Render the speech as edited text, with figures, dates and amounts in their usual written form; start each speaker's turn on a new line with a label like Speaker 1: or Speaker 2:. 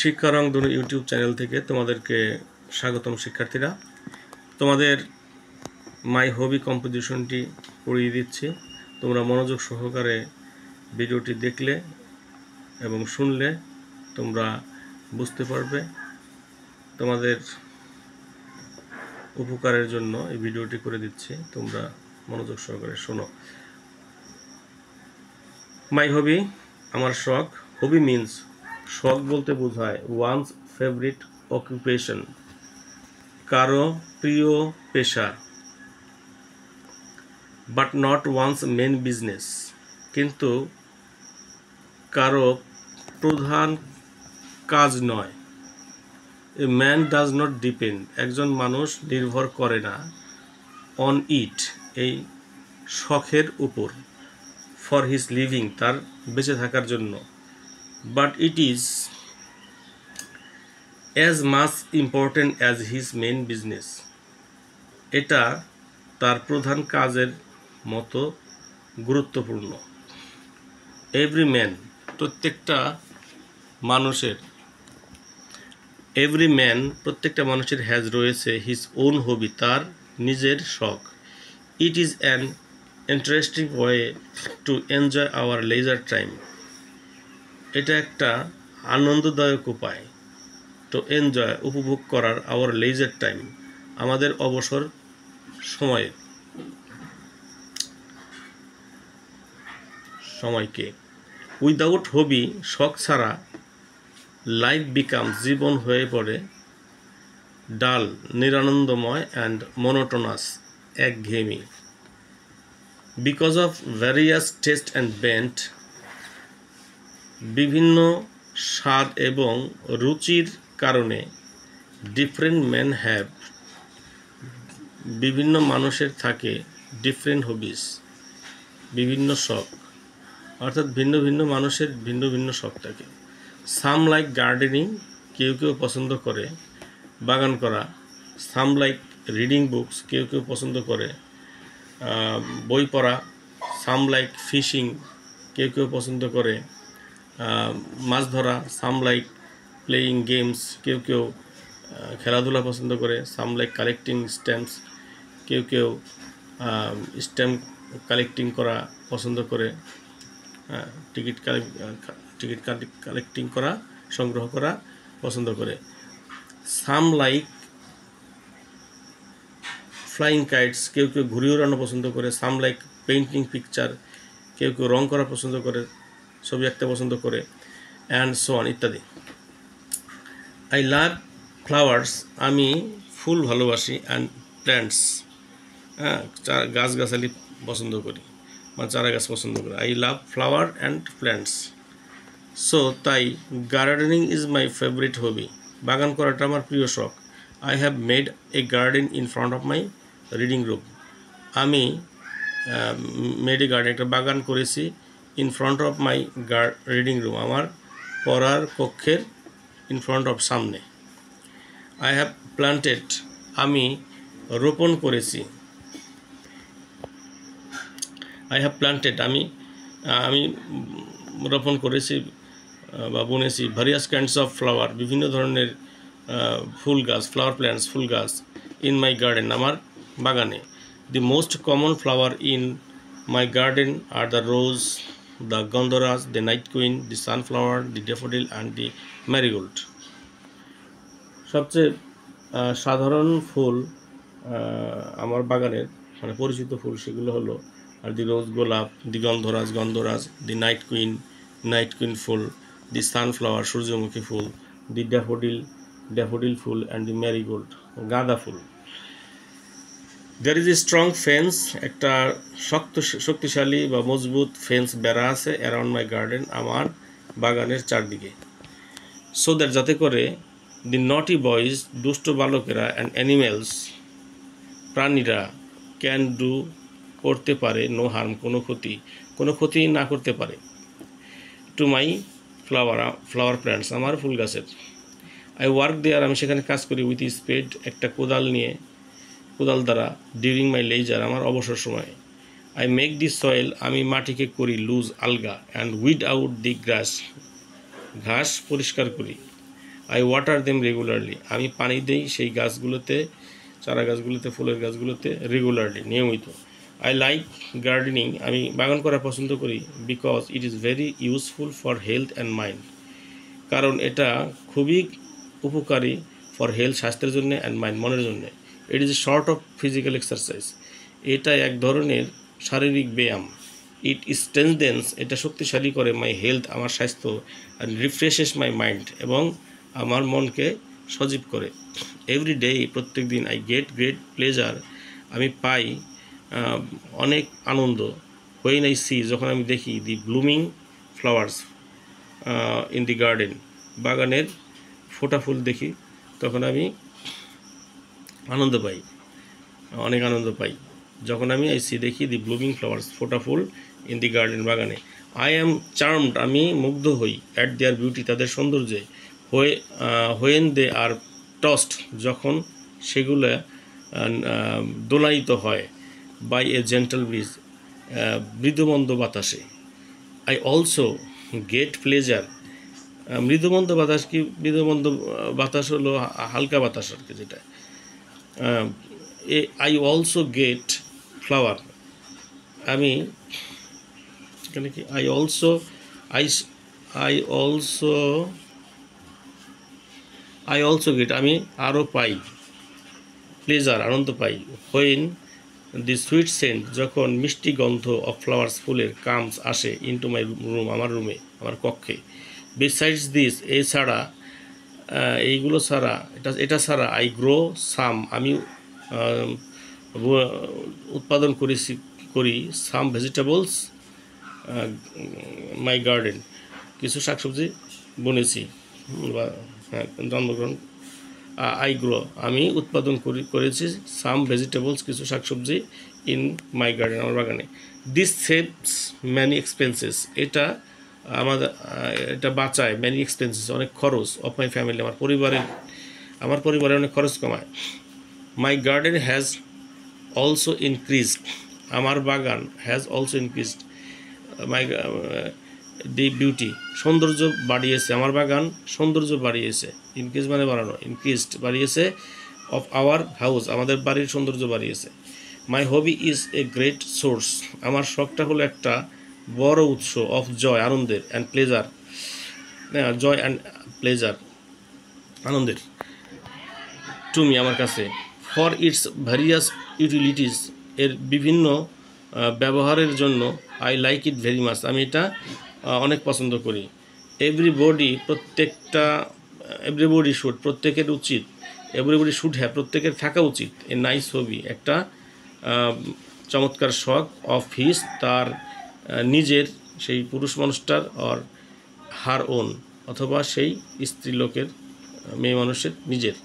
Speaker 1: শিক্ষা রংধনু YouTube channel থেকে তোমাদেরকে স্বাগতম শিক্ষার্থীরা। তোমাদের মাই হবি কম্পোজিশনটি পড়িয়ে দিচ্ছি। তোমরা মনোযোগ সহকারে ভিডিওটি দেখলে এবং শুনলে তোমরা বুঝতে পারবে। তোমাদের উপকারের জন্য এই ভিডিওটি করে দিচ্ছি, তোমরা মনোযোগ সহকারে শোনো। মাই হবি, আমার শখ। হবি মিন্স, শখ বলতে বোঝায় ওয়ানস ফেভারিট অকুপেশন, কারো প্রিয় পেশা। But not one's main business, কিন্তু কারো প্রধান কাজ নয়। A man does not depend, একজন মানুষ নির্ভর করে না, অন ইট, এই শখের উপর, ফর হিজ লিভিং, তার বেঁচে থাকার জন্য। But it is as much important as his main business, এটা তার প্রধান কাজের মতো গুরুত্বপূর্ণ। এভরি ম্যান, প্রত্যেকটা মানুষের হ্যাজ রয়েছে হিজ ওন হবি, তার নিজের শখ। It is an interesting way to enjoy our leisure time, এটা একটা আনন্দদায়ক উপায়, টু এনজয়, উপভোগ করার, আওয়ার লেজার টাইম, আমাদের অবসর সময়কে। উইদাউট হবি, শখ ছাড়া, লাইফ বিকামস, জীবন হয়ে পড়ে, ডাল, নিরানন্দময়, অ্যান্ড মনোটোনাস, একঘেয়েমি। Because of various test and bent, বিভিন্ন স্বাদ এবং রুচির কারণে, ডিফারেন্ট ম্যান হ্যাভ, বিভিন্ন মানুষের থাকে, ডিফারেন্ট হবিস, বিভিন্ন শখ, অর্থাৎ ভিন্ন ভিন্ন মানুষের ভিন্ন ভিন্ন শখ থাকে। সাম লাইক গার্ডেনিং, কেউ কেউ পছন্দ করে বাগান করা। সাম লাইক রিডিং বুকস, কেউ কেউ পছন্দ করে বই পড়া। সাম লাইক ফিশিং, কেউ কেউ পছন্দ করে মাছ ধরা। সাম লাইক প্লেয়িং গেমস, কেউ কেউ খেলাধুলা পছন্দ করে। সাম লাইক কালেক্টিং স্ট্যাম্পস, কেউ কেউ স্ট্যাম্প কালেক্টিং করা পছন্দ করে, টিকিট কালেক্টিং করা, সংগ্রহ করা পছন্দ করে। সাম লাইক ফ্লাইং কাইটস, কেউ কেউ ঘুড়ি উড়ানো পছন্দ করে। সাম লাইক পেইন্টিং পিকচার, কেউ কেউ রং করা পছন্দ করে, ছবি আঁকতে পছন্দ করে, অ্যান্ড সো অন, ইত্যাদি। আই লাভ ফ্লাওয়ার্স, আমি ফুল ভালোবাসি। অ্যান্ড প্ল্যান্টস, গাছগাছালি পছন্দ করি বা চারা গাছ পছন্দ করি। I love flower and plants. So তাই gardening is my favourite hobby, বাগান করাটা আমার প্রিয় শখ। I have made a garden in front of my reading room, আমি মেড এ গার্ডেন, একটা বাগান করেছি, in front of my reading room, আমার পড়ার কক্ষের ইন ফ্রন্ট অফ, সামনে। আই হ্যাভ প্লান্টেড, আমি রোপণ করেছি। আই হ্যাভ প্লান্টেড, আমি রোপণ করেছি বা বুনেছি। ভ্যারিয়াস কাইন্ডস অফ ফ্লাওয়ার, বিভিন্ন ধরনের ফুল গাছ, ফ্লাওয়ার প্ল্যান্টস, ফুল গাছ, ইন মাই গার্ডেন, আমার বাগানে। The most common flower in my garden are the rose, the gandharaj, the night queen, the sunflower, the daffodil and the marigold. সবচেয়ে সাধারণ ফুল আমার বাগানের, মানে পরিচিত ফুল, সেগুলো হলো আর দি রোজ, গোলাপ, the gandharaj, the night queen ফুল, দি সানফ্লাওয়ার, সূর্যমুখী ফুল, দি ড্যাফোডিল ফুল, অ্যান্ড দি ম্যারিগোল্ড, গাঁদা ফুল। There is a strong fence, একটা শক্তিশালী বা মজবুত ফেন্স, বেড়া আছে, অ্যারাউন্ড মাই গার্ডেন, আমার বাগানের চারদিকে। সো দ্যাট, যাতে করে, দি নটি বয়েজ, দুষ্ট বালকেরা, অ্যান্ড অ্যানিমেলস, প্রাণীরা, ক্যান ডু, করতে পারে, নো হার্ম, কোনো ক্ষতি না করতে পারে, টু মাই ফ্লাওয়ার প্ল্যান্টস, আমার ফুল গাছের। আই ওয়ার্ক দেয়ার, আমি সেখানে কাজ করি, উইথ স্পেড, একটা কোদাল দ্বারা, ডিউরিং মাই লেজার, আমার অবসর সময়ে। আই মেক দি সয়েল, আমি মাটিকে করি লুজ, আলগা, অ্যান্ড উইড আউট দি গ্রাস, ঘাস পরিষ্কার করি। আই ওয়াটার দেম রেগুলারলি, আমি পানি দিই সেই গাছগুলোতে, চারা গাছগুলোতে, ফুলের গাছগুলোতে রেগুলারলি, নিয়মিত। আই লাইক গার্ডেনিং, আমি বাগান করা পছন্দ করি, because it is very useful for health and mind, কারণ এটা খুবই উপকারী ফর হেলথ, স্বাস্থ্যের জন্য, অ্যান্ড মাইন্ড, মনের জন্য। It is a short of physical exercise, এটা এক ধরনের শারীরিক ব্যায়াম। ইট স্ট্রেংথেন্স, এটা শক্তিশালী করে মাই হেলথ, আমার স্বাস্থ্য, অ্যান্ড রিফ্রেশেস মাই মাইন্ড, এবং আমার মনকে সজীব করে। এভরি ডে, প্রত্যেক দিন, আই গেট গ্রেট প্লেজার, আমি পাই অনেক আনন্দ, হোয়েন আই সি, যখন আমি দেখি the blooming flowers in the garden, বাগানের ফোটা ফুল দেখি, তখন আমি আনন্দ পাই, অনেক আনন্দ পাই। যখন আমি দেখি দি ব্লুমিং ফ্লাওয়ার্স, ফোটা ফুল ইন দি গার্ডেন, বাগানে। আই অ্যাম চার্মড, আমি মুগ্ধ হই, অ্যাট দেয়ার বিউটি, তাদের সৌন্দর্যে। হোয়েন দে আর টসড, যখন সেগুলো দোলায়িত হয়, বাই এ জেন্টাল ব্রিজ, মৃদুমন্দ বাতাসে। আই অলসো গেট প্লেজার, মৃদুমন্দ বাতাস কি? মৃদুমন্দ বাতাস হলো হালকা বাতাস আর কি, যেটা। আই অলসো গেট ফ্লাওয়ার, আমি এখানে কি, আই অলসো গেট, আমি আরও পাই, প্লেজার, আনন্দ পাই, হোয়েন দি সুইট সেন্ট, যখন মিষ্টি গন্ধ অফ ফ্লাওয়ার্স, ফুলের, কামস, আসে, ইনটু মাই রুম, আমার রুমে, আমার কক্ষে। বিসাইডস দিস, এছাড়া, এইগুলো ছাড়া, এটা ছাড়া, আই গ্রো সাম, আমি উৎপাদন করি সাম ভেজিটেবলস মাই গার্ডেন, কিছু শাকসবজি বুনেছি বা জন্মগ্রহণ। আই গ্রো, আমি উৎপাদন করেছি সাম ভেজিটেবলস, কিছু শাকসবজি, ইন মাই গার্ডেন, আমার বাগানে। দিস সেভস ম্যানি এক্সপেন্সেস, এটা এটা বাঁচায়, ম্যানি এক্সপেন্সেস, অনেক খরচ, অফ মাই ফ্যামিলি, আমার পরিবারে অনেক খরচ কমায়। My garden has also increased, আমার বাগান, has also increased my the beauty, সৌন্দর্য বাড়িয়েছে, আমার বাগান সৌন্দর্য বাড়িয়েছে, ইনক্রিজ মানে বাড়ানো, ইনক্রিজড বাড়িয়েছে, অফ আওয়ার হাউস, আমাদের বাড়ির সৌন্দর্য বাড়িয়েছে। My hobby is a great source, আমার শখটা হলো একটা বড় উৎস, অফ জয়, আনন্দের, and pleasure, joy and pleasure, আনন্দের, টু মি, আমার কাছে। ফর ইটস ভ্যারিয়াস ইউটিলিটিস, এর বিভিন্ন ব্যবহারের জন্য। I like it very much, আমি এটা অনেক পছন্দ করি। এভরিবডি শুড, প্রত্যেকের উচিত, এভরিবডি শুড হ্যাভ, প্রত্যেকের থাকা উচিত, এ নাইস হবি, একটা চমৎকার শখ, অফ হিজ, তার নিজের, সেই পুরুষ মানুষটার, অর হার ওন, অথবা সেই স্ত্রী লোকের, মেয়ে মানুষের নিজের।